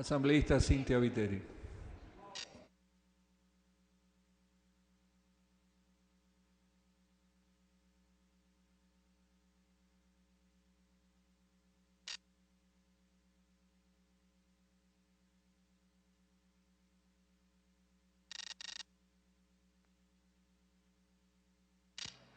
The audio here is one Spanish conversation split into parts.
Asambleísta Cintia Viteri.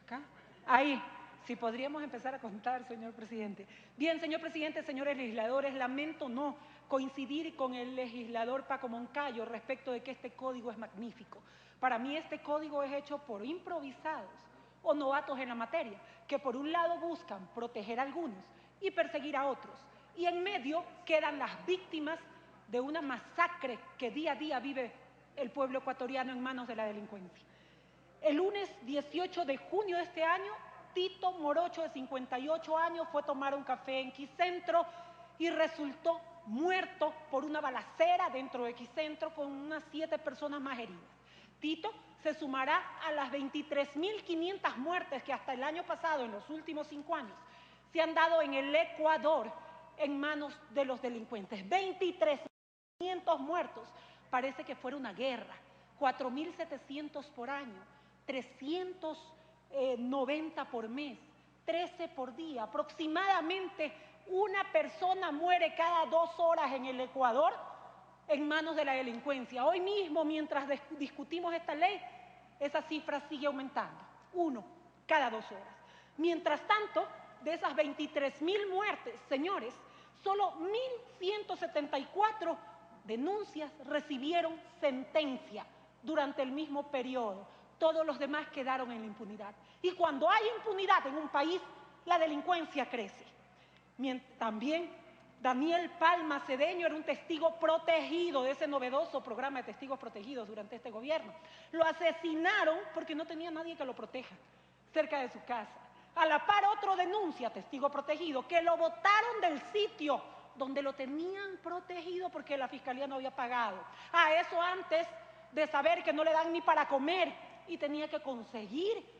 ¿Acá? Ahí. Si podríamos empezar a contar, señor presidente. Bien, señor presidente, señores legisladores, lamento no coincidir con el legislador Paco Moncayo respecto de que este código es magnífico. Para mí este código es hecho por improvisados o novatos en la materia, que por un lado buscan proteger a algunos y perseguir a otros, y en medio quedan las víctimas de una masacre que día a día vive el pueblo ecuatoriano en manos de la delincuencia. El lunes 18 de junio de este año, Tito Morocho, de 58 años, fue a tomar un café en Quicentro y resultó muerto por una balacera dentro de Quicentro con unas 7 personas más heridas. Tito se sumará a las 23.500 muertes que hasta el año pasado, en los últimos 5 años, se han dado en el Ecuador en manos de los delincuentes. 23.500 muertos. Parece que fuera una guerra. 4.700 por año. 390 por mes, 13 por día. Aproximadamente una persona muere cada 2 horas en el Ecuador en manos de la delincuencia. Hoy mismo, mientras discutimos esta ley, esa cifra sigue aumentando. 1 cada 2 horas. Mientras tanto, de esas 23.000 muertes, señores, solo 1.174 denuncias recibieron sentencia durante el mismo periodo. Todos los demás quedaron en la impunidad. Y cuando hay impunidad en un país, la delincuencia crece. También Daniel Palma Cedeño era un testigo protegido de ese novedoso programa de testigos protegidos durante este gobierno. Lo asesinaron porque no tenía nadie que lo proteja cerca de su casa. A la par, otro denuncia, testigo protegido, que lo botaron del sitio donde lo tenían protegido porque la fiscalía no había pagado. A eso antes de saber que no le dan ni para comer y tenía que conseguir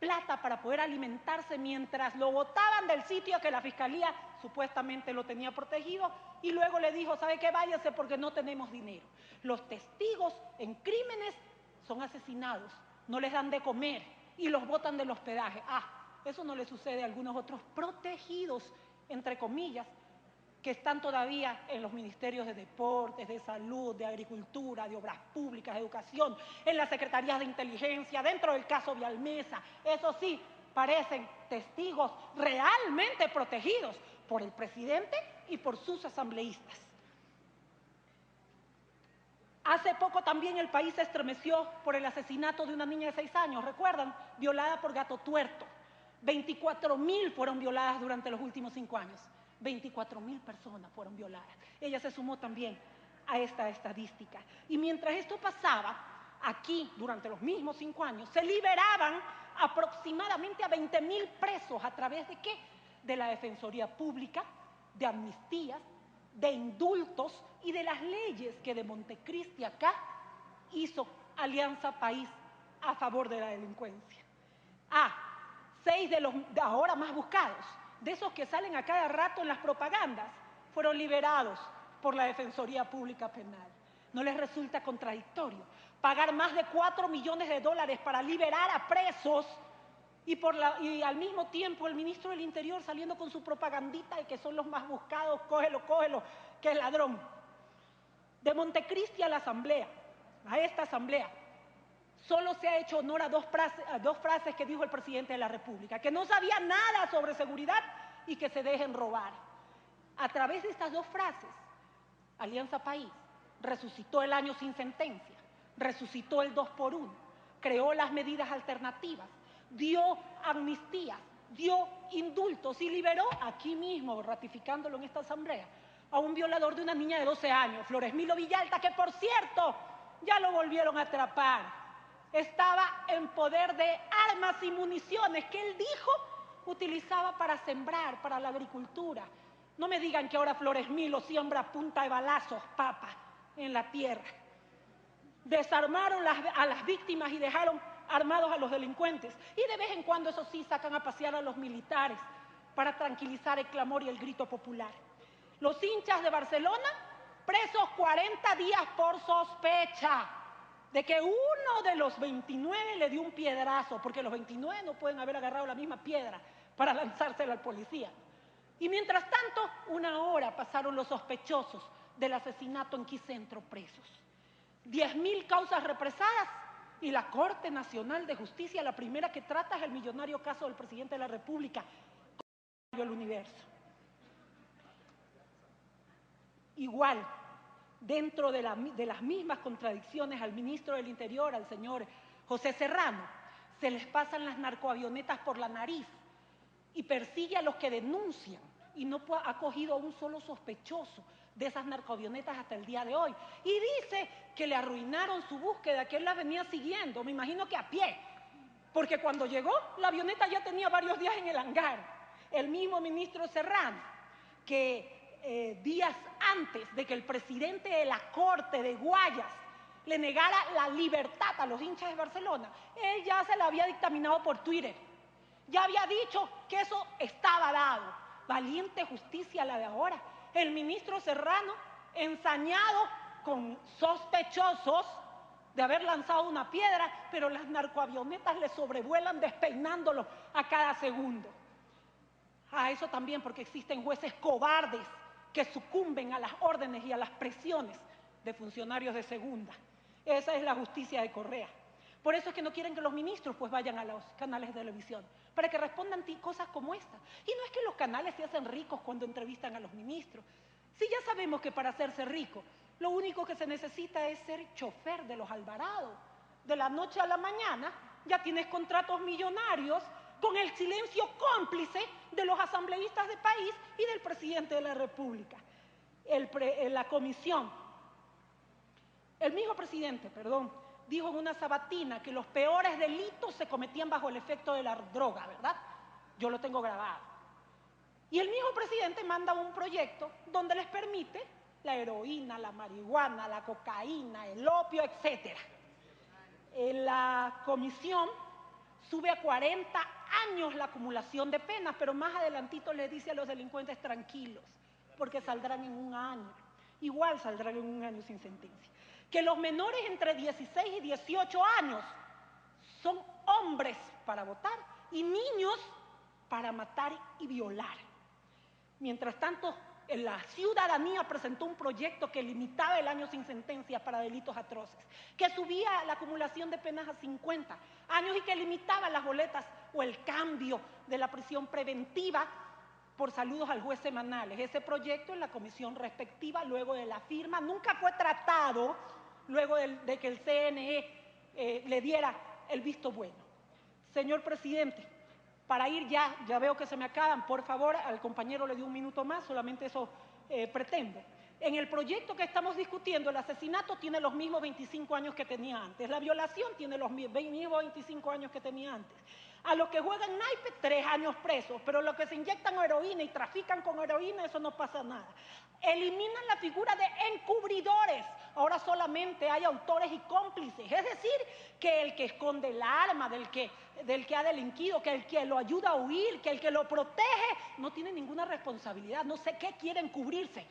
plata para poder alimentarse mientras lo botaban del sitio que la fiscalía supuestamente lo tenía protegido, y luego le dijo, ¿sabe qué? Váyase porque no tenemos dinero. Los testigos en crímenes son asesinados, no les dan de comer y los botan del hospedaje. Eso no le sucede a algunos otros protegidos, entre comillas, que están todavía en los ministerios de Deportes, de Salud, de Agricultura, de Obras Públicas, de Educación, en las secretarías de Inteligencia, dentro del caso Vialmesa. Eso sí, parecen testigos realmente protegidos por el presidente y por sus asambleístas. Hace poco también el país se estremeció por el asesinato de una niña de 6 años, ¿recuerdan? Violada por Gato Tuerto. 24.000 fueron violadas durante los últimos 5 años. 24.000 personas fueron violadas. Ella se sumó también a esta estadística. Y mientras esto pasaba, aquí, durante los mismos 5 años, se liberaban aproximadamente a 20.000 presos. ¿A través de qué? De la Defensoría Pública, de amnistías, de indultos y de las leyes que de Montecristi acá hizo Alianza País a favor de la delincuencia. 6 de los ahora más buscados, de esos que salen a cada rato en las propagandas, fueron liberados por la Defensoría Pública Penal. ¿No les resulta contradictorio pagar más de $4 millones para liberar a presos y al mismo tiempo el ministro del Interior saliendo con su propagandita de que son los más buscados, cógelo, que es ladrón? De Montecristi a la asamblea, a esta asamblea, solo se ha hecho honor a dos frases que dijo el presidente de la República: que no sabía nada sobre seguridad y que se dejen robar. A través de estas 2 frases, Alianza País resucitó el año sin sentencia, resucitó el 2 por 1, creó las medidas alternativas, dio amnistías, dio indultos y liberó aquí mismo, ratificándolo en esta asamblea, a un violador de una niña de 12 años, Floresmilo Villalta, que por cierto ya lo volvieron a atrapar. Estaba en poder de armas y municiones que él dijo utilizaba para sembrar, para la agricultura. No me digan que ahora Floresmilo siembra a punta de balazos, papa, en la tierra. Desarmaron a las víctimas y dejaron armados a los delincuentes. Y de vez en cuando, eso sí, sacan a pasear a los militares para tranquilizar el clamor y el grito popular. Los hinchas de Barcelona presos 40 días por sospecha de que uno de los 29 le dio un piedrazo, porque los 29 no pueden haber agarrado la misma piedra para lanzársela al policía. Y mientras tanto, 1 hora pasaron los sospechosos del asesinato en Quicentro presos. 10.000 causas represadas y la Corte Nacional de Justicia, la primera que trata es el millonario caso del presidente de la República, el Universo. Igual, dentro de las mismas contradicciones al ministro del Interior, al señor José Serrano, se les pasan las narcoavionetas por la nariz y persigue a los que denuncian y no ha cogido a un solo sospechoso de esas narcoavionetas hasta el día de hoy. Y dice que le arruinaron su búsqueda, que él la venía siguiendo, me imagino que a pie, porque cuando llegó la avioneta ya tenía varios días en el hangar. El mismo ministro Serrano, que días antes de que el presidente de la Corte de Guayas le negara la libertad a los hinchas de Barcelona, él ya se la había dictaminado por Twitter. Ya había dicho que eso estaba dado. Valiente justicia la de ahora. El ministro Serrano, ensañado con sospechosos de haber lanzado una piedra, pero las narcoavionetas le sobrevuelan despeinándolo a cada segundo. A eso también porque existen jueces cobardes que sucumben a las órdenes y a las presiones de funcionarios de segunda. Esa es la justicia de Correa. Por eso es que no quieren que los ministros pues vayan a los canales de televisión, para que respondan cosas como esta. Y no es que los canales se hacen ricos cuando entrevistan a los ministros. Si ya sabemos que para hacerse rico, lo único que se necesita es ser chofer de los Alvarado. De la noche a la mañana ya tienes contratos millonarios con el silencio cómplice de los asambleístas del país y del presidente de la República. La comisión, el mismo presidente, dijo en una sabatina que los peores delitos se cometían bajo el efecto de la droga, ¿verdad? Yo lo tengo grabado. Y el mismo presidente manda un proyecto donde les permite la heroína, la marihuana, la cocaína, el opio, etc. La comisión sube a 40 años la acumulación de penas, pero más adelantito les dice a los delincuentes tranquilos, porque saldrán en 1 año. Igual saldrán en 1 año sin sentencia. Que los menores entre 16 y 18 años son hombres para votar y niños para matar y violar. Mientras tanto, la ciudadanía presentó un proyecto que limitaba el año sin sentencia para delitos atroces, que subía la acumulación de penas a 50 años y que limitaba las boletas o el cambio de la prisión preventiva por saludos al juez semanales. Ese proyecto en la comisión respectiva, luego de la firma, nunca fue tratado luego de que el CNE le diera el visto bueno. Señor presidente, para ir ya veo que se me acaban, por favor, al compañero le dio 1 minuto más, solamente eso pretendo. En el proyecto que estamos discutiendo, el asesinato tiene los mismos 25 años que tenía antes, la violación tiene los mismos 25 años que tenía antes. A los que juegan naipe, 3 años presos, pero los que se inyectan heroína y trafican con heroína, eso no pasa nada. Eliminan la figura de encubridores, ahora solamente hay autores y cómplices, es decir, que el que esconde el arma, del que ha delinquido, que el que lo ayuda a huir, que el que lo protege, no tiene ninguna responsabilidad, no sé qué quieren cubrirse,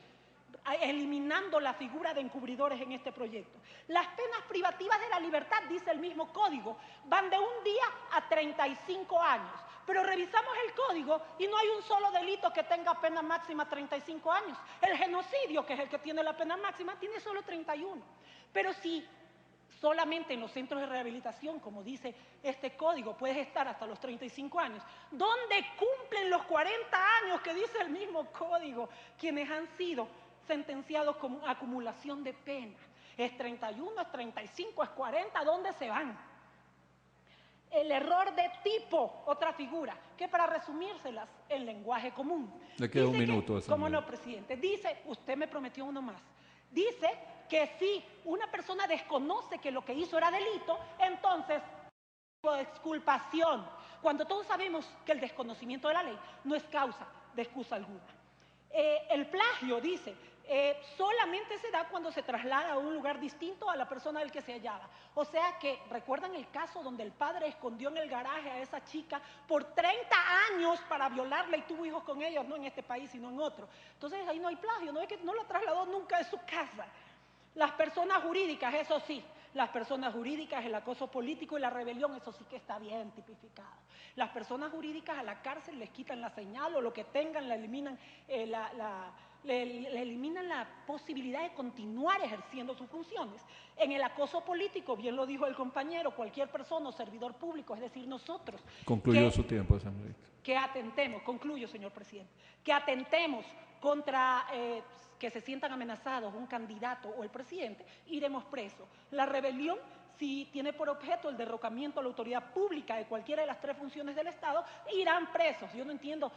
eliminando la figura de encubridores en este proyecto. Las penas privativas de la libertad, dice el mismo código, van de 1 día a 35 años. Pero revisamos el código y no hay un solo delito que tenga pena máxima 35 años. El genocidio, que es el que tiene la pena máxima, tiene solo 31. Pero si solamente en los centros de rehabilitación, como dice este código, puedes estar hasta los 35 años, ¿dónde cumplen los 40 años que dice el mismo código quienes han sido sentenciados con acumulación de pena? ¿Es 31, es 35, es 40? ¿Dónde se van? El error de tipo, otra figura, que para resumírselas en lenguaje común. Le queda 1 minuto. ¿Cómo no, presidente? Dice, usted me prometió uno más, dice que si una persona desconoce que lo que hizo era delito, entonces de exculpación, cuando todos sabemos que el desconocimiento de la ley no es causa de excusa alguna. El plagio, dice, solamente se da cuando se traslada a un lugar distinto a la persona del que se hallaba. O sea que, ¿recuerdan el caso donde el padre escondió en el garaje a esa chica por 30 años para violarla y tuvo hijos con ella, no en este país, sino en otro? Entonces ahí no hay plagio, no es que no la trasladó nunca de su casa. Las personas jurídicas, eso sí, las personas jurídicas, el acoso político y la rebelión, eso sí que está bien tipificado. Las personas jurídicas a la cárcel les quitan la señal o lo que tengan, le eliminan le eliminan la posibilidad de continuar ejerciendo sus funciones. En el acoso político, bien lo dijo el compañero, cualquier persona o servidor público, es decir, nosotros. Concluyó su tiempo, asambleísta. Que atentemos, concluyo, señor presidente, que atentemos contra que se sientan amenazados un candidato o el presidente, iremos presos. La rebelión, si tiene por objeto el derrocamiento a la autoridad pública de cualquiera de las tres funciones del Estado, irán presos. Yo no entiendo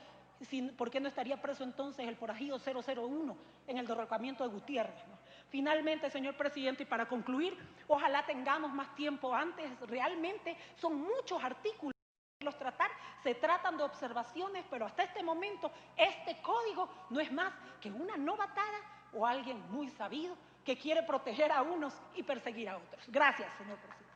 por qué no estaría preso entonces el forajido 001 en el derrocamiento de Gutiérrez, ¿no? Finalmente, señor presidente, y para concluir, ojalá tengamos más tiempo antes. Realmente son muchos artículos los tratar, se tratan de observaciones, pero hasta este momento este código no es más que una novatada o alguien muy sabido que quiere proteger a unos y perseguir a otros. Gracias, señor presidente.